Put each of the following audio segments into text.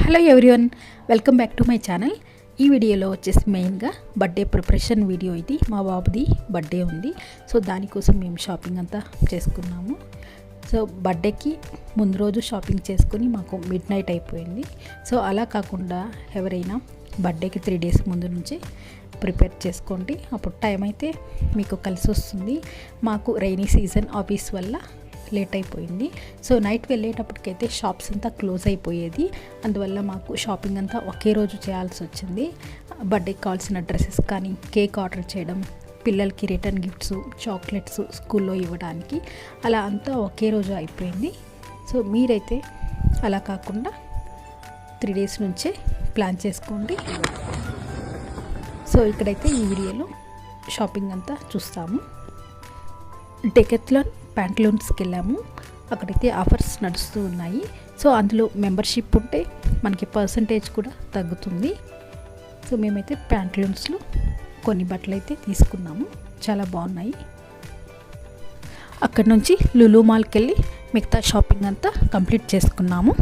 Hello everyone, welcome back to my channel. ఈ వీడియోలో వచ్చేసి మెయిన్గా బర్త్డే ప్రిపరేషన్ వీడియో. ఇది మా బాబుది బర్త్డే ఉంది, సో దానికోసం మేము షాపింగ్ అంతా చేసుకున్నాము. సో బర్త్డేకి ముందు రోజు షాపింగ్ చేసుకుని మాకు మిడ్ నైట్ అయిపోయింది. సో అలా కాకుండా ఎవరైనా బర్త్డేకి 3 days ముందు నుంచి ప్రిపేర్ చేసుకోండి, అప్పుడు టైం అయితే మీకు కలిసి వస్తుంది. మాకు రైనీ సీజన్ ఆఫీస్ వల్ల లేట్ అయిపోయింది. సో నైట్ వెళ్ళేటప్పటికైతే షాప్స్ అంతా క్లోజ్ అయిపోయేది. అందువల్ల మాకు షాపింగ్ అంతా ఒకే రోజు చేయాల్సి వచ్చింది. బర్త్డేకి కావాల్సిన డ్రెస్సెస్ కానీ, కేక్ ఆర్డర్ చేయడం, పిల్లలకి రిటర్న్ గిఫ్ట్స్, చాక్లెట్స్ స్కూల్లో ఇవ్వడానికి, అలా అంతా ఒకే రోజు అయిపోయింది. సో మీరైతే అలా కాకుండా 3 days నుంచే ప్లాన్ చేసుకోండి. సో ఇక్కడైతే ఈ వీడియోలో షాపింగ్ అంతా చూస్తాము. డెకాథ్లాన్ ప్యాంట్లూన్స్కి వెళ్ళాము. అక్కడైతే ఆఫర్స్ నడుస్తూ ఉన్నాయి. సో అందులో మెంబర్షిప్ ఉంటే మనకి పర్సంటేజ్ కూడా తగ్గుతుంది. సో మేమైతే ప్యాంట్లూన్స్లో కొన్ని బట్టలు అయితే తీసుకున్నాము, చాలా బాగున్నాయి. అక్కడ నుంచి లులు మాల్కి వెళ్ళి మిగతా షాపింగ్ అంతా కంప్లీట్ చేసుకున్నాము.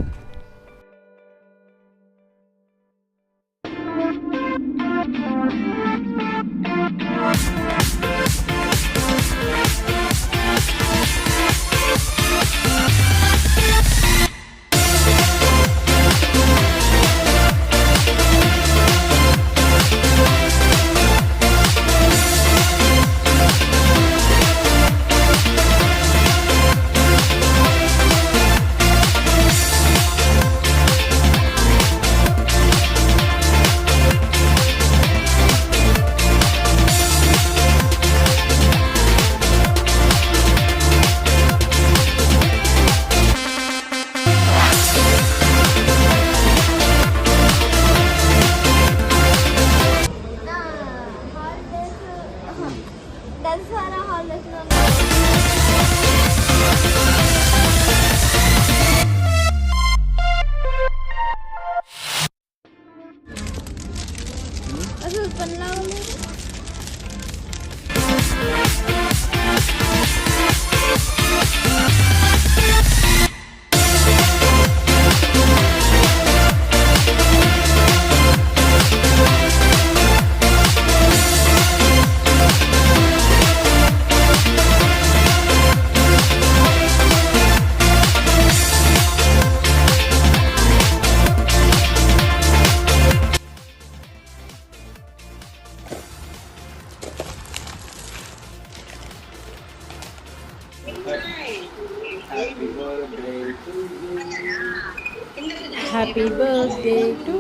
Happy birthday to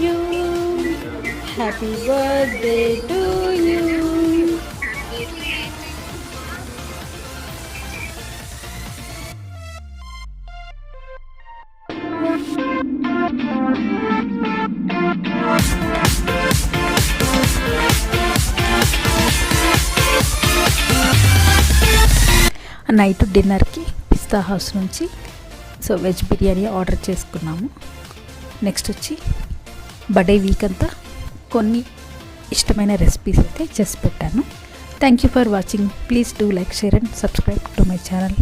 you, happy birthday to you. Night డిన్నర్కి పిస్తా హౌస్ నుంచి సో వెజ్ బిర్యానీ ఆర్డర్ చేసుకున్నాము. నెక్స్ట్ వచ్చి బర్త్డే వీక్ అంతా కొన్ని ఇష్టమైన రెసిపీస్ అయితే చేసి పెట్టాను. Thank you for watching. Please do like, share and subscribe to my channel.